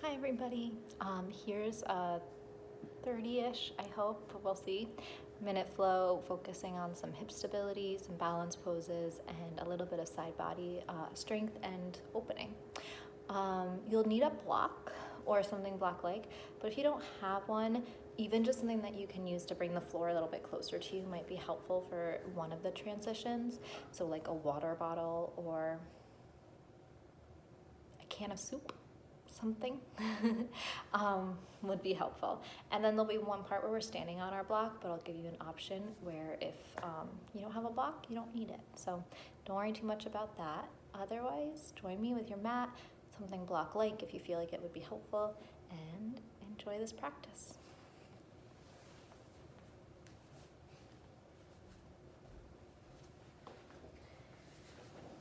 Hi everybody. Here's a 30-ish, I hope, we'll see, minute flow focusing on some hip stability, some balance poses, and a little bit of side body strength and opening. You'll need a block or something block-like, but if you don't have one, even just something that you can use to bring the floor a little bit closer to you might be helpful for one of the transitions. So like a water bottle or a can of soup, something would be helpful. And then there'll be one part where we're standing on our block, but I'll give you an option where if you don't have a block, you don't need it. So don't worry too much about that. Otherwise, join me with your mat, something block-like if you feel like it would be helpful, and enjoy this practice.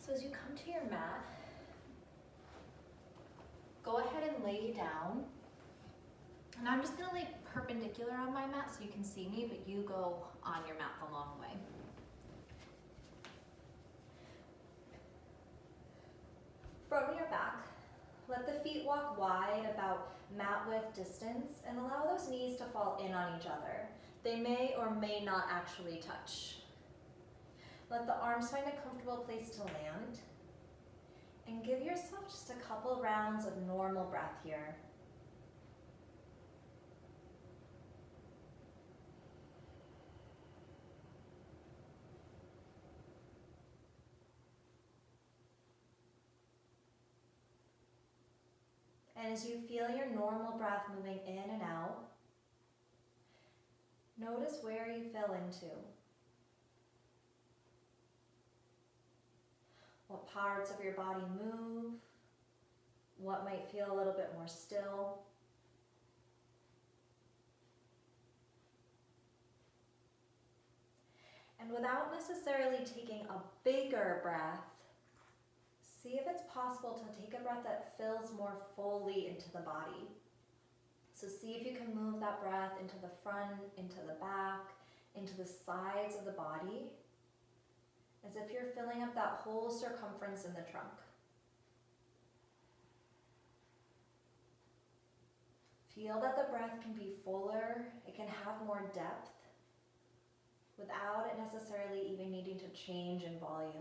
So as you come to your mat, go ahead and lay down. And I'm just gonna lay perpendicular on my mat so you can see me, but you go on your mat the long way. From your back, let the feet walk wide, about mat width distance, and allow those knees to fall in on each other. They may or may not actually touch. Let the arms find a comfortable place to land, and give yourself just a couple rounds of normal breath here. And as you feel your normal breath moving in and out, notice where you fill into. What parts of your body move, what might feel a little bit more still. And without necessarily taking a bigger breath, see if it's possible to take a breath that fills more fully into the body. So see if you can move that breath into the front, into the back, into the sides of the body, as if you're filling up that whole circumference in the trunk. Feel that the breath can be fuller, it can have more depth, without it necessarily even needing to change in volume.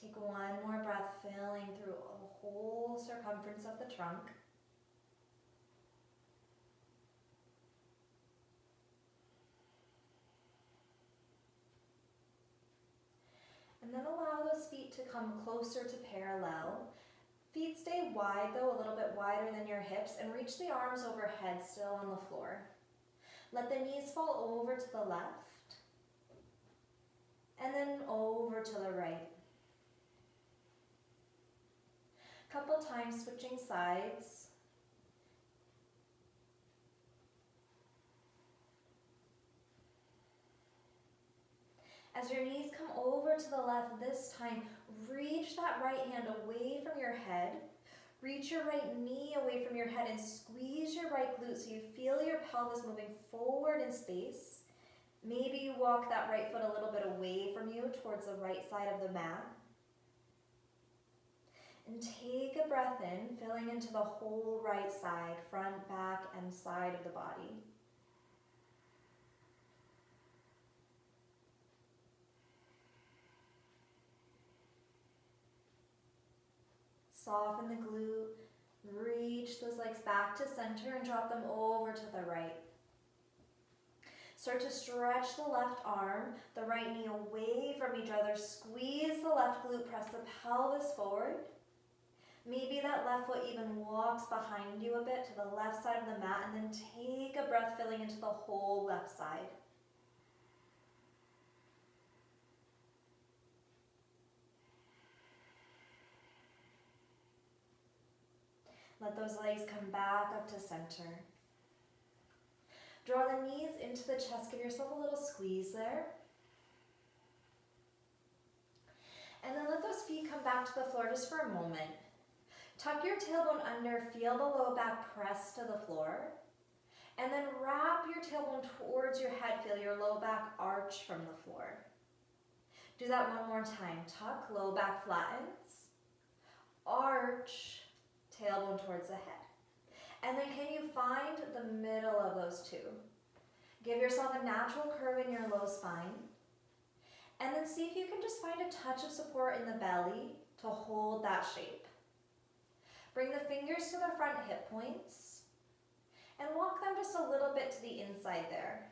Take one more breath, filling through a whole circumference of the trunk. And then allow those feet to come closer to parallel. Feet stay wide though, a little bit wider than your hips, and reach the arms overhead still on the floor. Let the knees fall over to the left, and then over to the right. Couple times switching sides. As your knees come over to the left this time, reach that right hand away from your head. Reach your right knee away from your head and squeeze your right glute so you feel your pelvis moving forward in space. Maybe you walk that right foot a little bit away from you towards the right side of the mat. And take a breath in, filling into the whole right side, front, back, and side of the body. Soften the glute, reach those legs back to center and drop them over to the right. Start to stretch the left arm, the right knee away from each other. Squeeze the left glute, press the pelvis forward. Maybe that left foot even walks behind you a bit to the left side of the mat, and then take a breath filling into the whole left side. Let those legs come back up to center. Draw the knees into the chest, give yourself a little squeeze there. And then let those feet come back to the floor just for a moment. Tuck your tailbone under, feel the low back press to the floor. And then wrap your tailbone towards your head. Feel your low back arch from the floor. Do that one more time. Tuck, low back flattens. Arch, tailbone towards the head. And then can you find the middle of those two? Give yourself a natural curve in your low spine. And then see if you can just find a touch of support in the belly to hold that shape. Bring the fingers to the front hip points and walk them just a little bit to the inside there.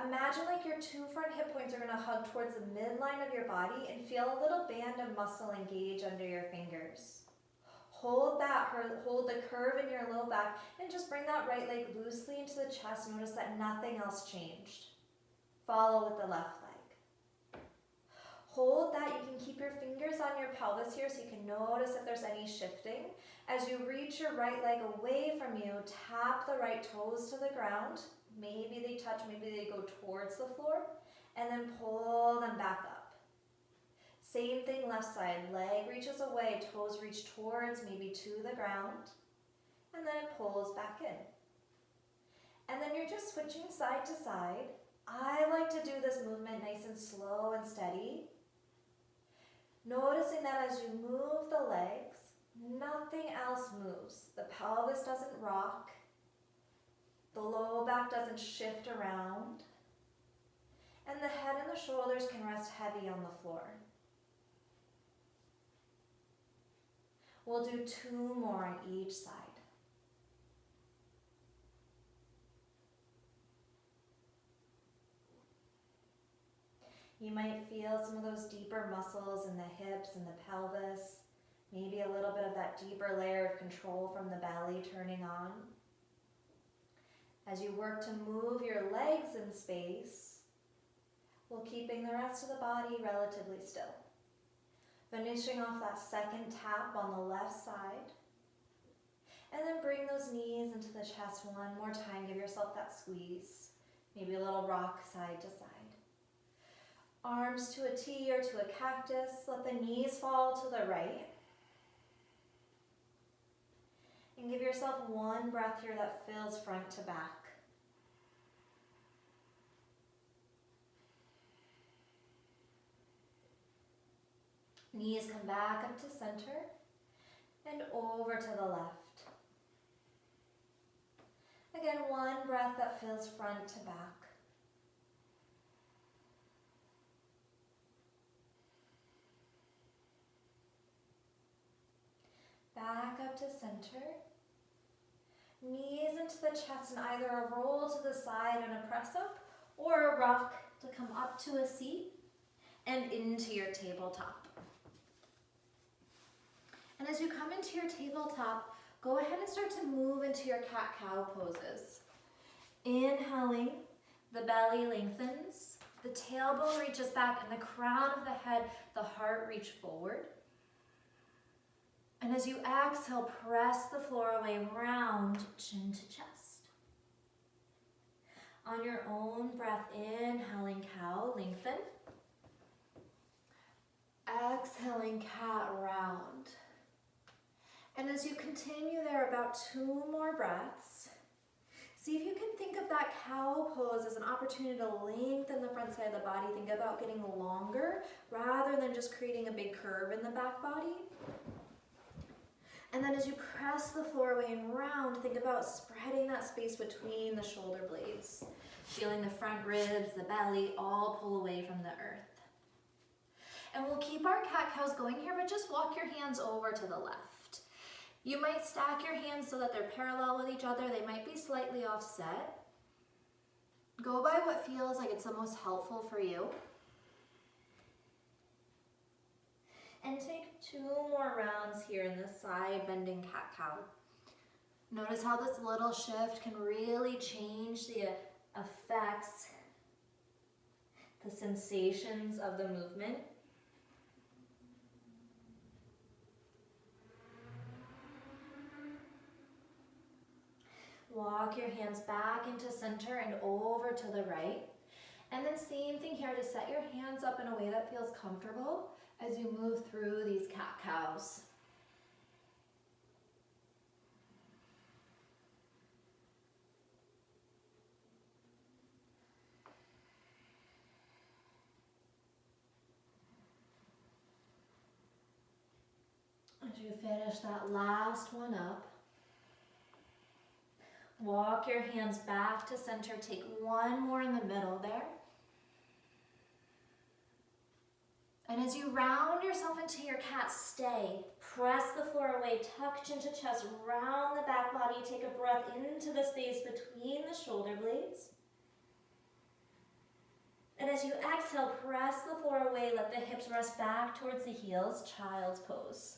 Imagine like your two front hip points are going to hug towards the midline of your body and feel a little band of muscle engage under your fingers. Hold the curve in your low back and just bring that right leg loosely into the chest. Notice that nothing else changed. Follow with the left leg. Hold that. You can keep your fingers on your pelvis here so you can notice if there's any shifting. As you reach your right leg away from you, tap the right toes to the ground. Maybe they touch, maybe they go towards the floor, and then pull them back up. Same thing left side, leg reaches away, toes reach towards, maybe to the ground, and then it pulls back in. And then you're just switching side to side. I like to do this movement nice and slow and steady. Noticing that as you move the legs, nothing else moves. The pelvis doesn't rock. The low back doesn't shift around. And the head and the shoulders can rest heavy on the floor. We'll do 2 more on each side. You might feel some of those deeper muscles in the hips and the pelvis, maybe a little bit of that deeper layer of control from the belly turning on. As you work to move your legs in space, while keeping the rest of the body relatively still. Finishing off that second tap on the left side. And then bring those knees into the chest one more time. Give yourself that squeeze. Maybe a little rock side to side. Arms to a T or to a cactus. Let the knees fall to the right. And give yourself one breath here that fills front to back. Knees come back up to center and over to the left. Again, one breath that fills front to back. Back up to center. Knees into the chest and either a roll to the side and a press up or a rock to come up to a seat and into your tabletop. And as you come into your tabletop, go ahead and start to move into your cat-cow poses. Inhaling, the belly lengthens, the tailbone reaches back, and the crown of the head, the heart reach forward. And as you exhale, press the floor away, round chin to chest. On your own breath, inhaling cow, lengthen. Exhaling cat, round. And as you continue there, about 2 more breaths, see if you can think of that cow pose as an opportunity to lengthen the front side of the body. Think about getting longer rather than just creating a big curve in the back body. And then as you press the floor away and round, think about spreading that space between the shoulder blades, feeling the front ribs, the belly, all pull away from the earth. And we'll keep our cat-cows going here, but just walk your hands over to the left. You might stack your hands so that they're parallel with each other. They might be slightly offset. Go by what feels like it's the most helpful for you. And take 2 more rounds here in this side bending cat-cow. Notice how this little shift can really change the effects, the sensations of the movement. Walk your hands back into center and over to the right. And then same thing here, just set your hands up in a way that feels comfortable as you move through these cat-cows. As you finish that last one up, walk your hands back to center. Take one more in the middle there. And as you round yourself into your cat, stay. Press the floor away, tuck chin to chest, round the back body. Take a breath into the space between the shoulder blades. And as you exhale, press the floor away, let the hips rest back towards the heels, child's pose.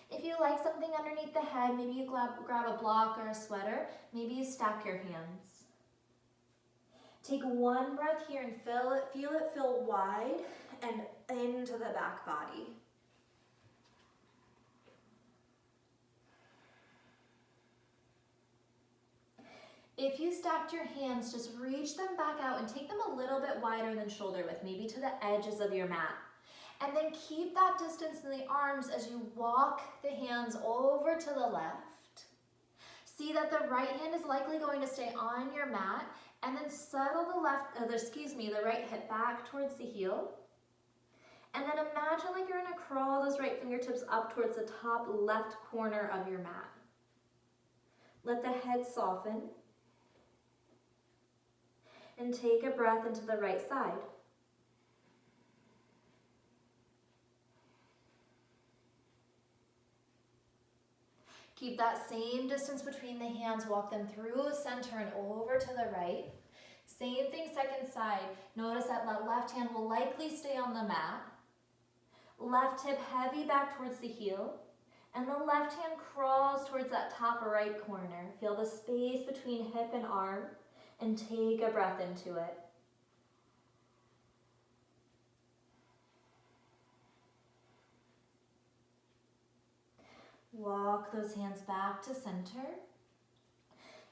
If you like something underneath the head, maybe you grab a block or a sweater, maybe you stack your hands. Take one breath here and feel it fill wide and into the back body. If you stacked your hands, just reach them back out and take them a little bit wider than shoulder width, maybe to the edges of your mat. And then keep that distance in the arms as you walk the hands over to the left. See that the right hand is likely going to stay on your mat, and then settle the right hip back towards the heel. And then imagine like you're gonna crawl those right fingertips up towards the top left corner of your mat. Let the head soften. And take a breath into the right side. Keep that same distance between the hands, walk them through the center and over to the right. Same thing, second side. Notice that left hand will likely stay on the mat. Left hip heavy back towards the heel. And the left hand crawls towards that top right corner. Feel the space between hip and arm and take a breath into it. Walk those hands back to center.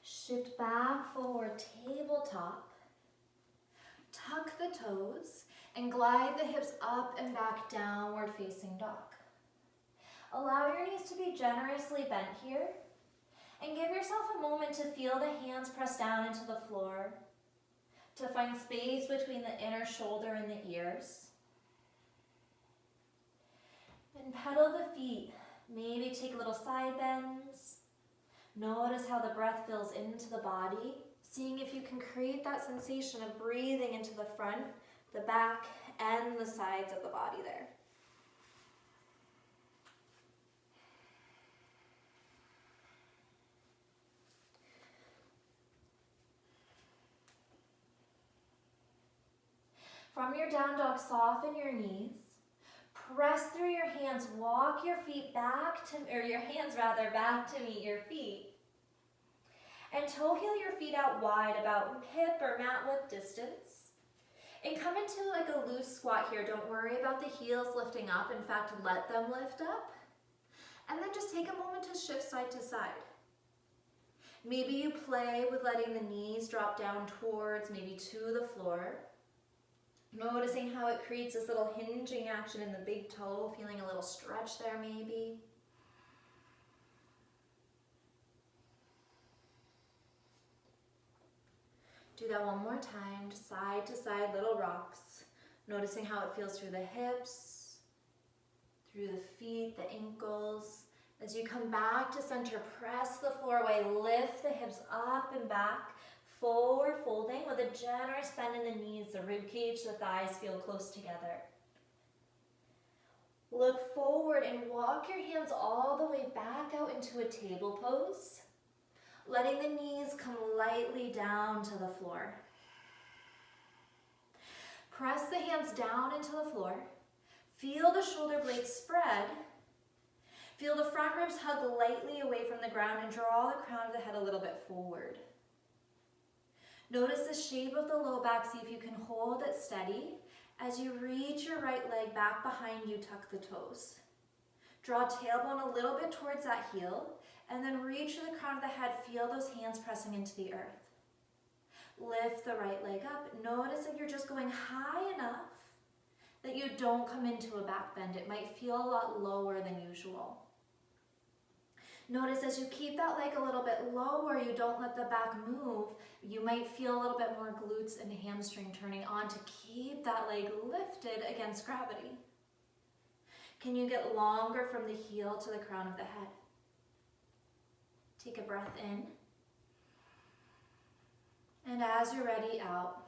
Shift back forward, tabletop. Tuck the toes and glide the hips up and back, downward facing dog. Allow your knees to be generously bent here and give yourself a moment to feel the hands press down into the floor, to find space between the inner shoulder and the ears. And pedal the feet. Maybe take little side bends. Notice how the breath fills into the body, seeing if you can create that sensation of breathing into the front, the back, and the sides of the body there. From your down dog, soften your knees. Press through your hands, walk your feet back to, or your hands rather, back to meet your feet. And toe heel your feet out wide, about hip or mat width distance. And come into like a loose squat here. Don't worry about the heels lifting up. In fact, let them lift up. And then just take a moment to shift side to side. Maybe you play with letting the knees drop down towards, maybe to the floor. Noticing how it creates this little hinging action in the big toe, feeling a little stretch there maybe. Do that one more time, side to side, little rocks. Noticing how it feels through the hips, through the feet, the ankles. As you come back to center, press the floor away, lift the hips up and back. Forward folding with a generous bend in the knees, the rib cage, the thighs feel close together. Look forward and walk your hands all the way back out into a table pose, letting the knees come lightly down to the floor. Press the hands down into the floor. Feel the shoulder blades spread. Feel the front ribs hug lightly away from the ground and draw the crown of the head a little bit forward. Notice the shape of the low back, see if you can hold it steady. As you reach your right leg back behind you, tuck the toes. Draw tailbone a little bit towards that heel, and then reach to the crown of the head, feel those hands pressing into the earth. Lift the right leg up. Notice that you're just going high enough that you don't come into a back bend. It might feel a lot lower than usual. Notice as you keep that leg a little bit lower, you don't let the back move, you might feel a little bit more glutes and hamstring turning on to keep that leg lifted against gravity. Can you get longer from the heel to the crown of the head? Take a breath in. And as you're ready, out.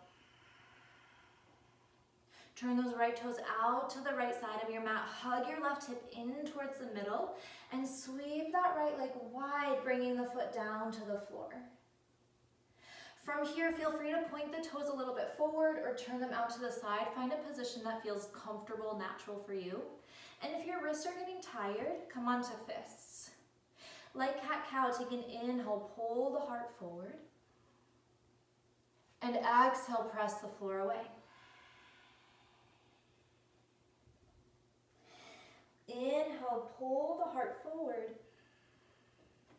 Turn those right toes out to the right side of your mat. Hug your left hip in towards the middle and sweep that right leg wide, bringing the foot down to the floor. From here, feel free to point the toes a little bit forward or turn them out to the side. Find a position that feels comfortable, natural for you. And if your wrists are getting tired, come onto fists. Like cat-cow, take an inhale, pull the heart forward. And exhale, press the floor away. Inhale, pull the heart forward.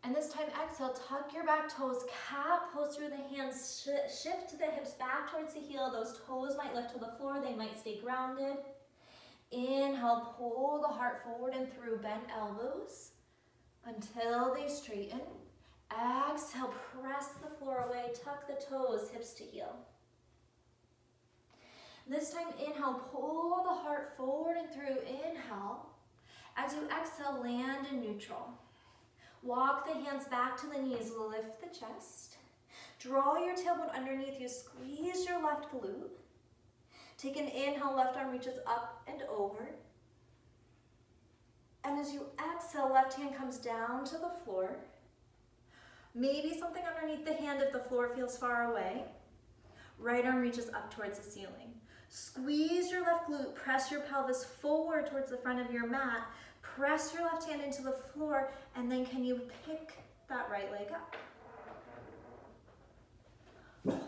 And this time, exhale, tuck your back toes, cat pose through the hands, shift the hips back towards the heel. Those toes might lift to the floor, they might stay grounded. Inhale, pull the heart forward and through, bend elbows until they straighten. Exhale, press the floor away, tuck the toes, hips to heel. This time, inhale, pull the heart forward and through, inhale. As you exhale, land in neutral. Walk the hands back to the knees, lift the chest. Draw your tailbone underneath you, squeeze your left glute. Take an inhale, left arm reaches up and over. And as you exhale, left hand comes down to the floor. Maybe something underneath the hand if the floor feels far away. Right arm reaches up towards the ceiling. Squeeze your left glute, press your pelvis forward towards the front of your mat. Press your left hand into the floor, and then can you pick that right leg up?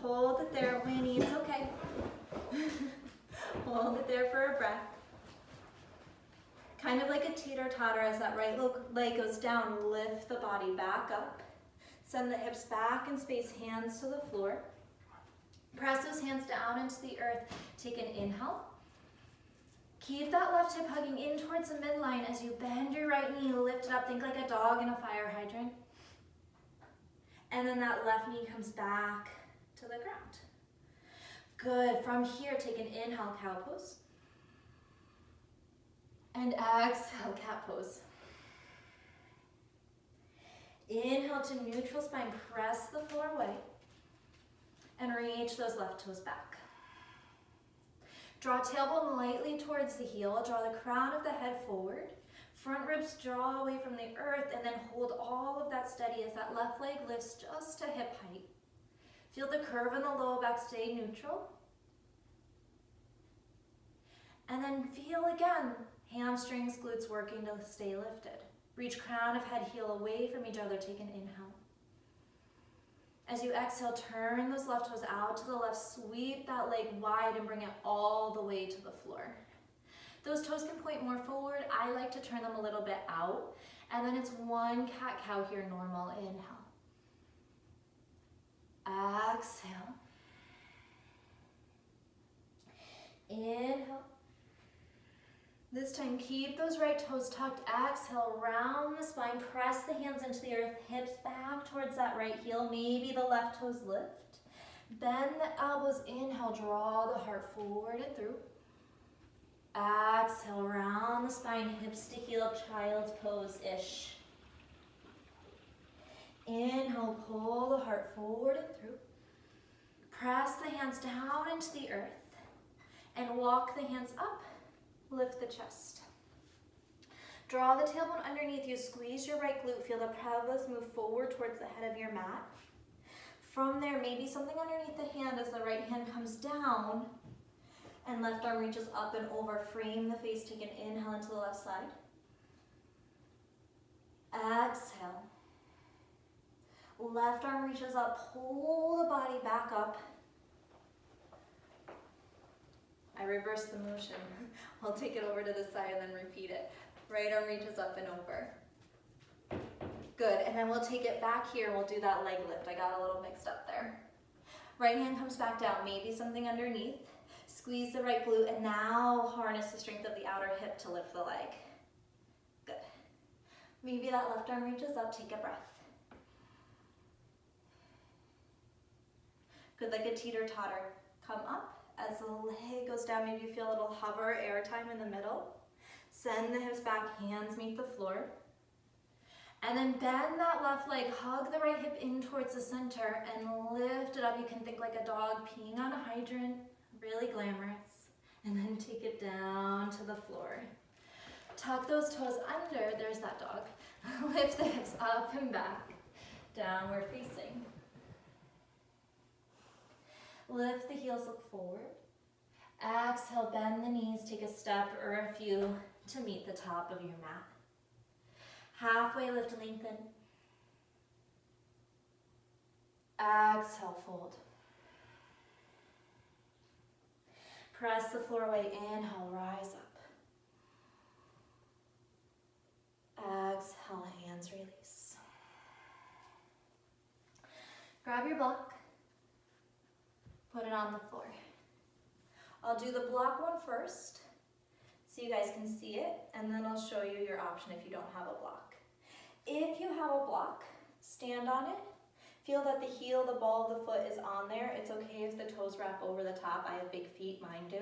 Hold it there, Winnie, it's okay. Hold it there for a breath. Kind of like a teeter-totter as that right leg goes down, lift the body back up. Send the hips back in space, hands to the floor. Press those hands down into the earth. Take an inhale. Keep that left hip hugging in towards the midline as you bend your right knee, lift it up, think like a dog in a fire hydrant. And then that left knee comes back to the ground. Good, from here, take an inhale, cow pose. And exhale, cat pose. Inhale to neutral spine, press the floor away. And reach those left toes back. Draw tailbone lightly towards the heel. Draw the crown of the head forward. Front ribs draw away from the earth and then hold all of that steady as that left leg lifts just to hip height. Feel the curve in the low back, stay neutral. And then feel again, hamstrings, glutes working to stay lifted. Reach crown of head, heel away from each other, take an inhale. As you exhale, turn those left toes out to the left, sweep that leg wide and bring it all the way to the floor. Those toes can point more forward. I like to turn them a little bit out. And then it's one cat-cow here, normal. Inhale. Exhale. Inhale. This time, keep those right toes tucked. Exhale, round the spine. Press the hands into the earth. Hips back towards that right heel. Maybe the left toes lift. Bend the elbows. Inhale, draw the heart forward and through. Exhale, round the spine. Hips to heel, child's pose-ish. Inhale, pull the heart forward and through. Press the hands down into the earth. And walk the hands up. Lift the chest. Draw the tailbone underneath you. Squeeze your right glute. Feel the pelvis move forward towards the head of your mat. From there, maybe something underneath the hand as the right hand comes down and left arm reaches up and over. Frame the face. Take an inhale into the left side. Exhale. Left arm reaches up. Pull the body back up. I reverse the motion. I'll take it over to the side and then repeat it. Right arm reaches up and over. Good, and then we'll take it back here and we'll do that leg lift. I got a little mixed up there. Right hand comes back down, maybe something underneath. Squeeze the right glute and now harness the strength of the outer hip to lift the leg. Good. Maybe that left arm reaches up, take a breath. Good, like a teeter-totter. Come up. As the leg goes down, maybe you feel a little hover, air time in the middle. Send the hips back, hands meet the floor. And then bend that left leg, hug the right hip in towards the center and lift it up. You can think like a dog peeing on a hydrant, really glamorous. And then take it down to the floor. Tuck those toes under, there's that dog. Lift the hips up and back, downward facing. Lift the heels, look forward. Exhale, bend the knees, take a step or a few to meet the top of your mat. Halfway lift, lengthen. Exhale, fold. Press the floor away, inhale, rise up. Exhale, hands release. Grab your block, put it on the floor. I'll do the block one first so you guys can see it, and then I'll show you your option if you don't have a block. If you have a block, stand on it. Feel that the heel, the ball of the foot is on there. It's okay if the toes wrap over the top. I have big feet, mine do.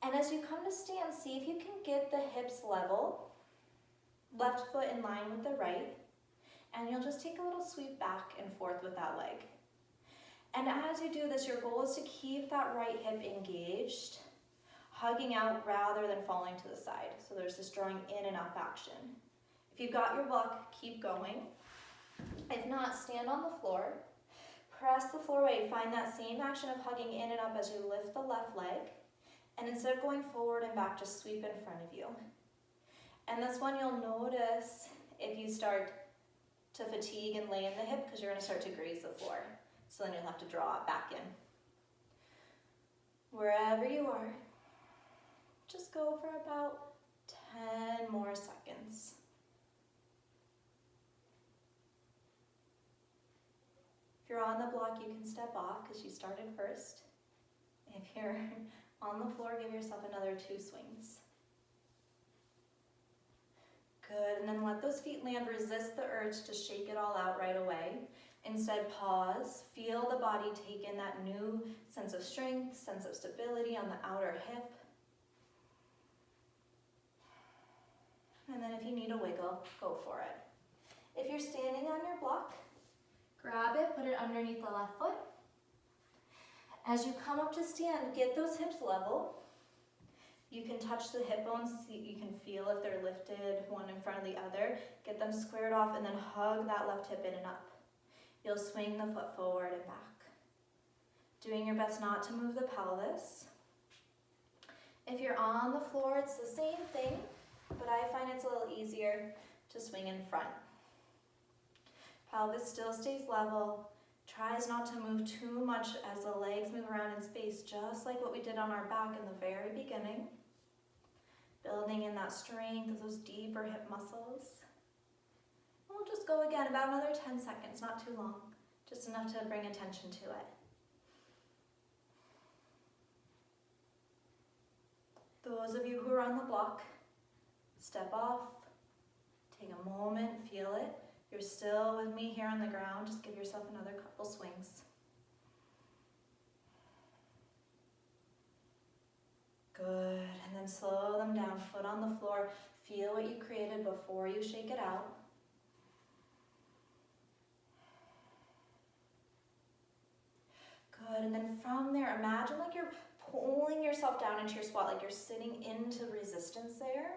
And as you come to stand, see if you can get the hips level, left foot in line with the right, and you'll just take a little sweep back and forth with that leg. And as you do this, your goal is to keep that right hip engaged, hugging out rather than falling to the side. So there's this drawing in and up action. If you've got your block, keep going. If not, stand on the floor, press the floor away, find that same action of hugging in and up as you lift the left leg, and instead of going forward and back, just sweep in front of you. And this one you'll notice if you start to fatigue and lay in the hip, because you're going to start to graze the floor. So then you'll have to draw it back in. Wherever you are, just go for about 10 more seconds. If you're on the block, you can step off because you started first. If you're on the floor, give yourself another 2 swings. Good, and then let those feet land. Resist the urge to shake it all out right away. Instead, pause, feel the body take in that new sense of strength, sense of stability on the outer hip. And then if you need a wiggle, go for it. If you're standing on your block, grab it, put it underneath the left foot. As you come up to stand, get those hips level. You can touch the hip bones, you can feel if they're lifted one in front of the other. Get them squared off and then hug that left hip in and up. You'll swing the foot forward and back. Doing your best not to move the pelvis. If you're on the floor, it's the same thing, but I find it's a little easier to swing in front. Pelvis still stays level. Tries not to move too much as the legs move around in space, just like what we did on our back in the very beginning. Building in that strength of those deeper hip muscles. We'll just go again, about another 10 seconds, not too long, just enough to bring attention to it. Those of you who are on the block, step off, take a moment, feel it. You're still with me here on the ground, just give yourself another couple swings. Good, and then slow them down, foot on the floor. Feel what you created before you shake it out. Good, and then from there, imagine like you're pulling yourself down into your squat, like you're sitting into resistance there.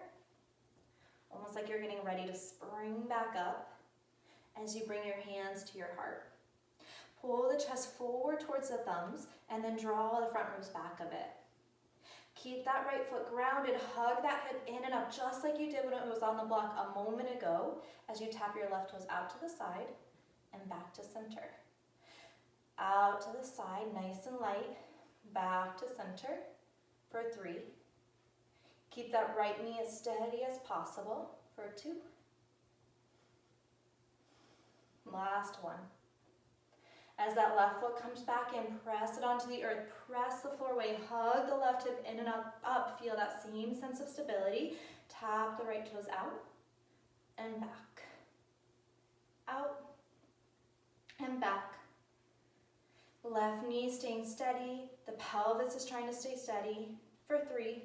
Almost like you're getting ready to spring back up as you bring your hands to your heart. Pull the chest forward towards the thumbs and then draw the front ribs back a bit. Keep that right foot grounded, hug that hip in and up just like you did when it was on the block a moment ago as you tap your left toes out to the side and back to center. Out to the side, nice and light, back to center for 3. Keep that right knee as steady as possible for 2. Last one. As that left foot comes back in, press it onto the earth, press the floor away, hug the left hip in and up, feel that same sense of stability. Tap the right toes out and back. Out and back. Left knee staying steady, the pelvis is trying to stay steady for 3,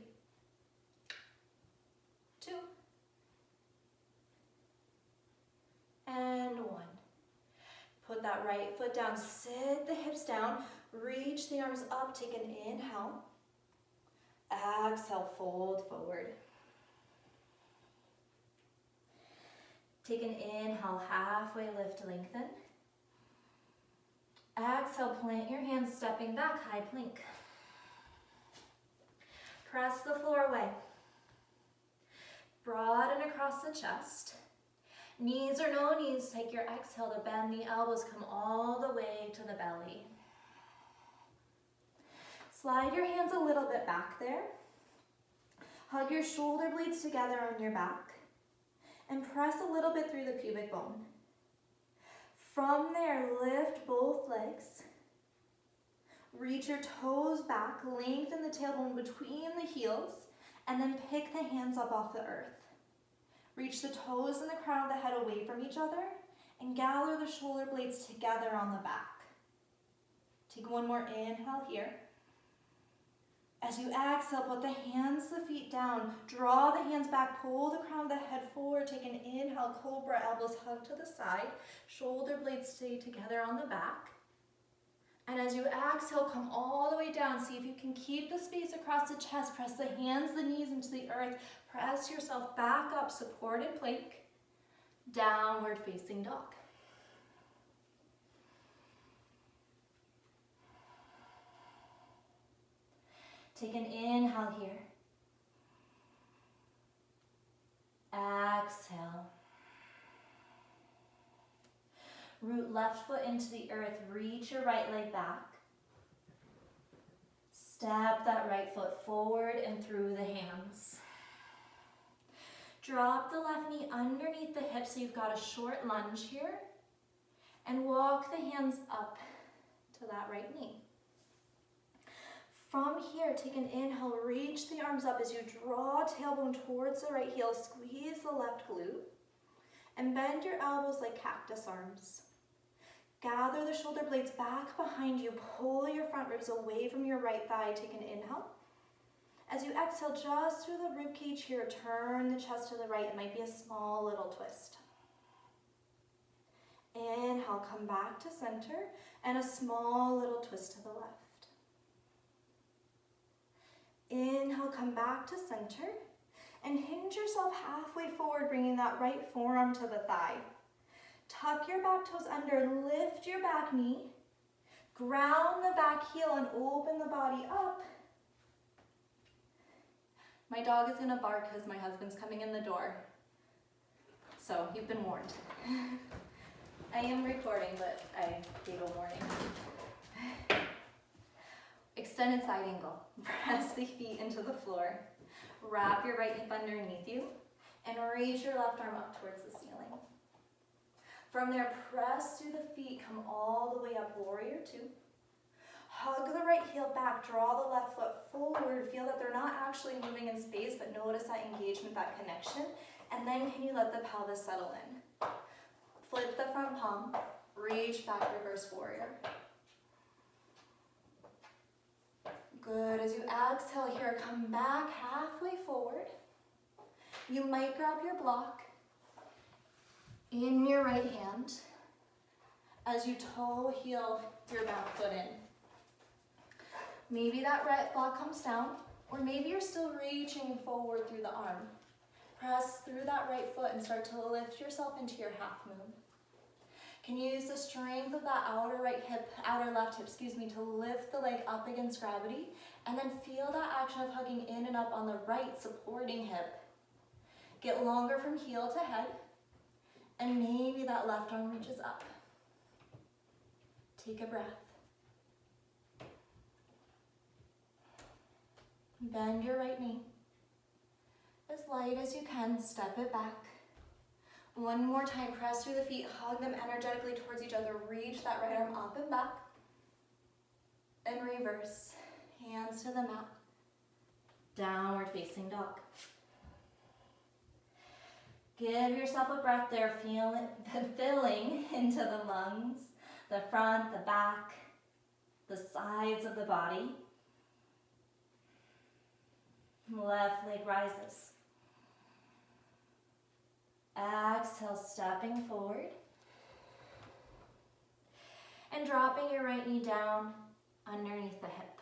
and 1. Put that right foot down, sit the hips down, reach the arms up, take an inhale. Exhale, fold forward. Take an inhale, halfway lift, lengthen. Exhale, plant your hands, stepping back, high plank. Press the floor away. Broaden across the chest. Knees or no knees, take your exhale to bend the elbows, come all the way to the belly. Slide your hands a little bit back there. Hug your shoulder blades together on your back and press a little bit through the pubic bone. From there, lift both legs. Reach your toes back, lengthen the tailbone between the heels, and then pick the hands up off the earth. Reach the toes and the crown of the head away from each other and gather the shoulder blades together on the back. Take one more inhale here. As you exhale, put the hands, the feet down. Draw the hands back, pull the crown of the head forward. Take an inhale, cobra, elbows hug to the side. Shoulder blades stay together on the back. And as you exhale, come all the way down. See if you can keep the space across the chest. Press the hands, the knees into the earth. Press yourself back up, supported plank. Downward facing dog. Take an inhale here. Exhale. Root left foot into the earth. Reach your right leg back. Step that right foot forward and through the hands. Drop the left knee underneath the hip so you've got a short lunge here. And walk the hands up to that right knee. From here, take an inhale, reach the arms up as you draw tailbone towards the right heel, squeeze the left glute, and bend your elbows like cactus arms. Gather the shoulder blades back behind you, pull your front ribs away from your right thigh, take an inhale. As you exhale, just through the rib cage here, turn the chest to the right. It might be a small little twist. Inhale, come back to center, and a small little twist to the left. Inhale, come back to center, and hinge yourself halfway forward, bringing that right forearm to the thigh. Tuck your back toes under, lift your back knee, ground the back heel, and open the body up. My dog is gonna bark because my husband's coming in the door. So you've been warned. I am recording, but I gave a warning. Extended side angle. Press the feet into the floor. Wrap your right hip underneath you and raise your left arm up towards the ceiling. From there, press through the feet, come all the way up, warrior 2. Hug the right heel back, draw the left foot forward. Feel that they're not actually moving in space, but notice that engagement, that connection. And then can you let the pelvis settle in? Flip the front palm, reach back, reverse warrior. Good, as you exhale here, come back halfway forward. You might grab your block in your right hand as you toe heel your back foot in. Maybe that right block comes down, or maybe you're still reaching forward through the arm. Press through that right foot and start to lift yourself into your half moon. Can you use the strength of that outer left hip, to lift the leg up against gravity, and then feel that action of hugging in and up on the right supporting hip. Get longer from heel to head, and maybe that left arm reaches up. Take a breath. Bend your right knee. As light as you can, step it back. One more time, press through the feet, hug them energetically towards each other, reach that right arm up and back, and reverse, hands to the mat, downward facing dog. Give yourself a breath there, feel it filling into the lungs, the front, the back, the sides of the body. Left leg rises. Exhale, stepping forward. And dropping your right knee down underneath the hip.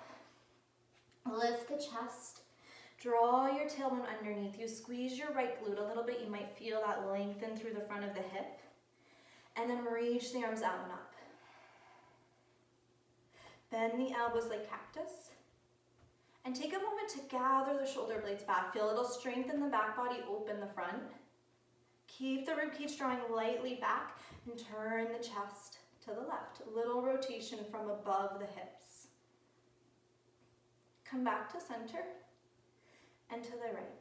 Lift the chest. Draw your tailbone underneath you. Squeeze your right glute a little bit. You might feel that lengthen through the front of the hip. And then reach the arms out and up. Bend the elbows like cactus. And take a moment to gather the shoulder blades back. Feel a little strength in the back body, open the front. Keep the ribcage drawing lightly back and turn the chest to the left. A little rotation from above the hips. Come back to center and to the right.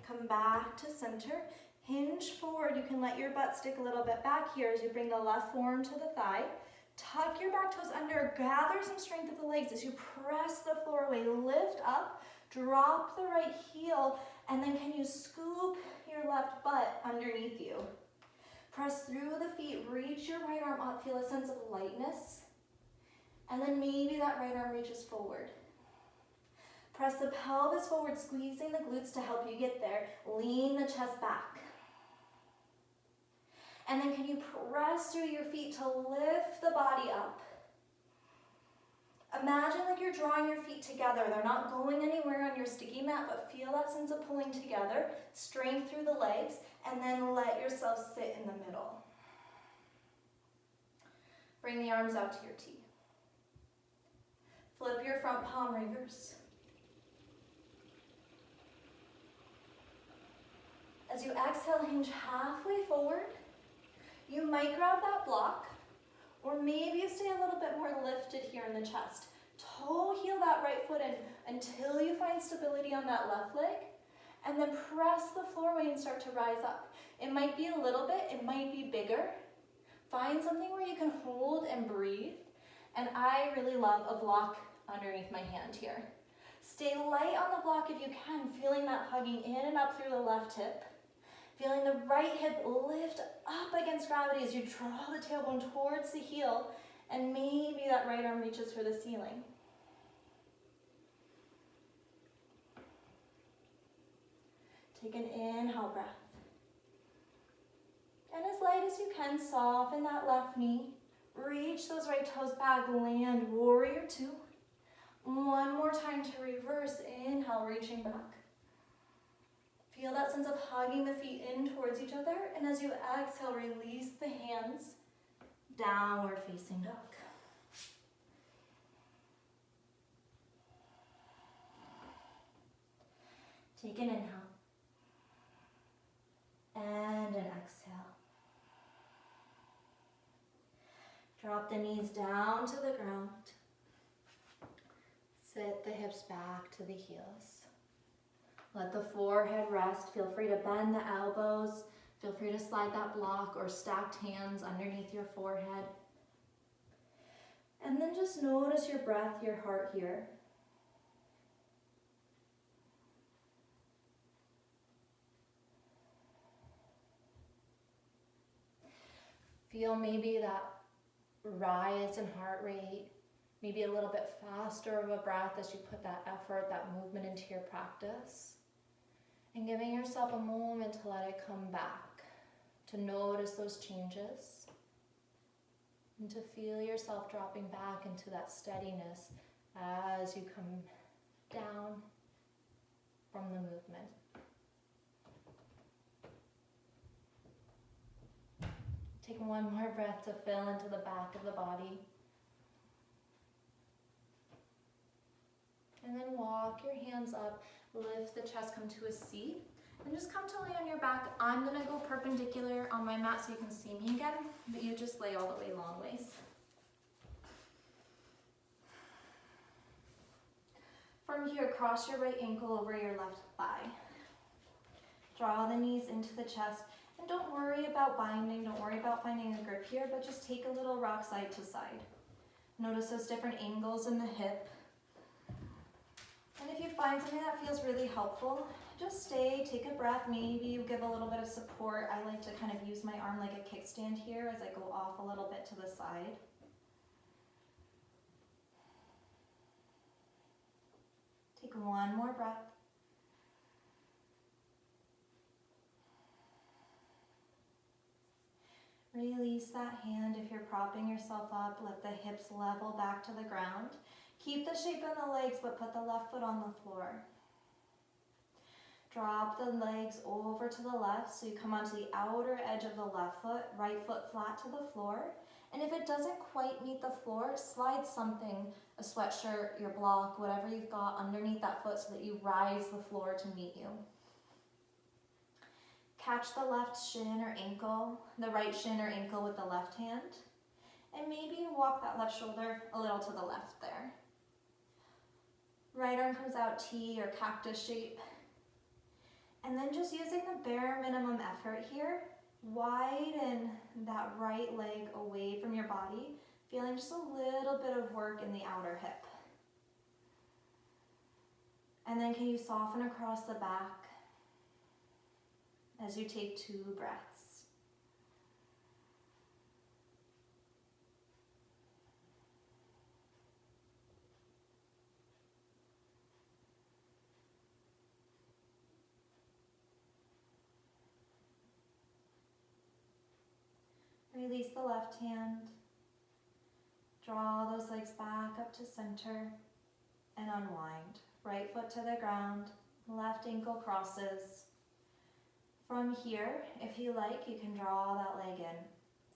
Come back to center. Hinge forward. You can let your butt stick a little bit back here as you bring the left forearm to the thigh. Tuck your back toes under. Gather some strength of the legs as you press the floor away. Lift up. Drop the right heel. And then can you scoop your left butt underneath you? Press through the feet. Reach your right arm up. Feel a sense of lightness. And then maybe that right arm reaches forward. Press the pelvis forward, squeezing the glutes to help you get there. Lean the chest back. And then can you press through your feet to lift the body up? Imagine like you're drawing your feet together. They're not going anywhere on your sticky mat, but feel that sense of pulling together. Strength through the legs, and then let yourself sit in the middle. Bring the arms out to your T. Flip your front palm reverse. As you exhale, hinge halfway forward. You might grab that block, or maybe you stay a little bit more lifted here in the chest. Toe heel that right foot in until you find stability on that left leg, and then press the floor away and start to rise up. It might be a little bit, it might be bigger. Find something where you can hold and breathe, and I really love a block underneath my hand here. Stay light on the block if you can, feeling that hugging in and up through the left hip. Feeling the right hip lift up against gravity as you draw the tailbone towards the heel, and maybe that right arm reaches for the ceiling. Take an inhale breath. And as light as you can, soften that left knee. Reach those right toes back, land warrior two. One more time to reverse, inhale, reaching back. Feel that sense of hugging the feet in towards each other, and as you exhale, release the hands, downward facing dog. Take an inhale, and an exhale. Drop the knees down to the ground. Sit the hips back to the heels. Let the forehead rest. Feel free to bend the elbows. Feel free to slide that block or stacked hands underneath your forehead. And then just notice your breath, your heart here. Feel maybe that rise in heart rate, maybe a little bit faster of a breath as you put that effort, that movement into your practice. And giving yourself a moment to let it come back, to notice those changes, and to feel yourself dropping back into that steadiness as you come down from the movement. Take one more breath to fill into the back of the body. And then walk your hands up, lift the chest, come to a seat, and just come to lay on your back. I'm gonna go perpendicular on my mat so you can see me again, but you just lay all the way long ways. From here, cross your right ankle over your left thigh. Draw the knees into the chest, and don't worry about binding, don't worry about finding a grip here, but just take a little rock side to side. Notice those different angles in the hip. And if you find something that feels really helpful, just stay, take a breath, maybe you give a little bit of support. I like to kind of use my arm like a kickstand here as I go off a little bit to the side. Take one more breath. Release that hand if you're propping yourself up. Let the hips level back to the ground. Keep the shape in the legs, but put the left foot on the floor. Drop the legs over to the left so you come onto the outer edge of the left foot, right foot flat to the floor. And if it doesn't quite meet the floor, slide something, a sweatshirt, your block, whatever you've got underneath that foot so that you rise the floor to meet you. Catch the left shin or ankle, the right shin or ankle with the left hand. And maybe walk that left shoulder a little to the left there. Right arm comes out T or cactus shape. And then just using the bare minimum effort here, widen that right leg away from your body, feeling just a little bit of work in the outer hip. And then can you soften across the back as you take 2 breaths. Release the left hand. Draw those legs back up to center and unwind. Right foot to the ground, left ankle crosses. From here, if you like, you can draw that leg in.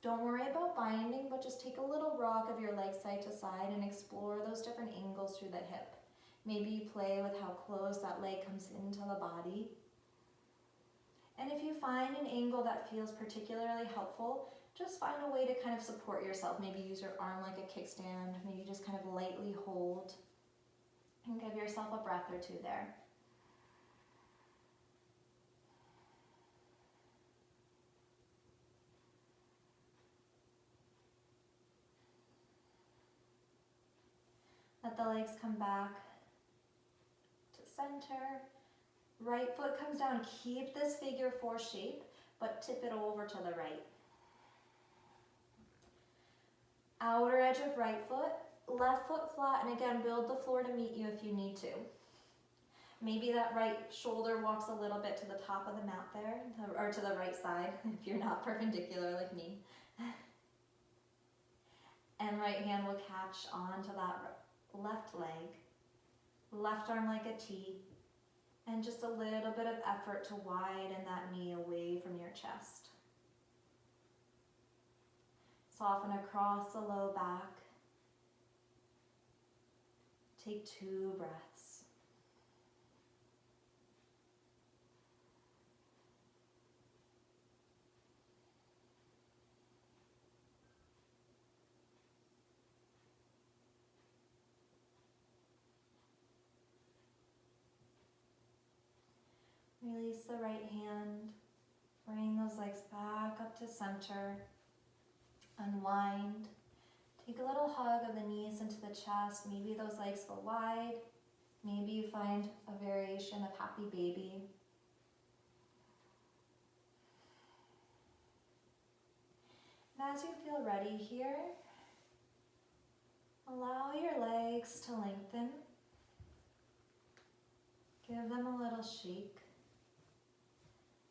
Don't worry about binding, but just take a little rock of your leg side to side and explore those different angles through the hip. Maybe you play with how close that leg comes into the body. And if you find an angle that feels particularly helpful, just find a way to kind of support yourself. Maybe use your arm like a kickstand. Maybe just kind of lightly hold and give yourself a breath or 2 there. Let the legs come back to center. Right foot comes down. Keep this figure 4 shape, but tip it over to the right. Outer edge of right foot, left foot flat, and again, build the floor to meet you if you need to. Maybe that right shoulder walks a little bit to the top of the mat there, or to the right side, if you're not perpendicular like me. And right hand will catch onto that left leg, left arm like a T, and just a little bit of effort to widen that knee away from your chest. Soften across the low back. Take 2 breaths. Release the right hand. Bring those legs back up to center. Unwind. Take a little hug of the knees into the chest. Maybe those legs go wide. Maybe you find a variation of happy baby. And as you feel ready here, allow your legs to lengthen. Give them a little shake.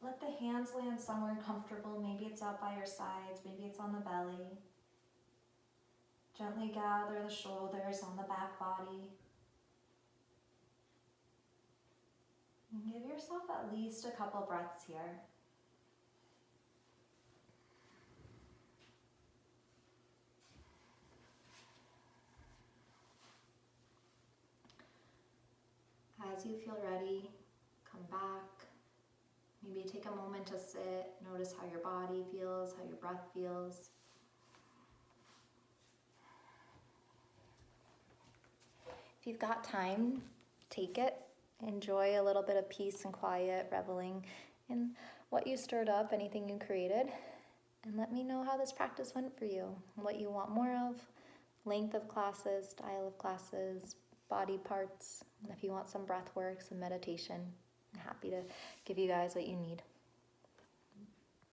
Let the hands land somewhere comfortable. Maybe it's out by your sides, maybe it's on the belly. Gently gather the shoulders on the back body. And give yourself at least a couple breaths here. As you feel ready, come back. Maybe take a moment to sit. Notice how your body feels, how your breath feels. If you've got time, take it. Enjoy a little bit of peace and quiet, reveling in what you stirred up, anything you created. And let me know how this practice went for you, what you want more of, length of classes, style of classes, body parts. If you want some breath work, some meditation, I'm happy to give you guys what you need.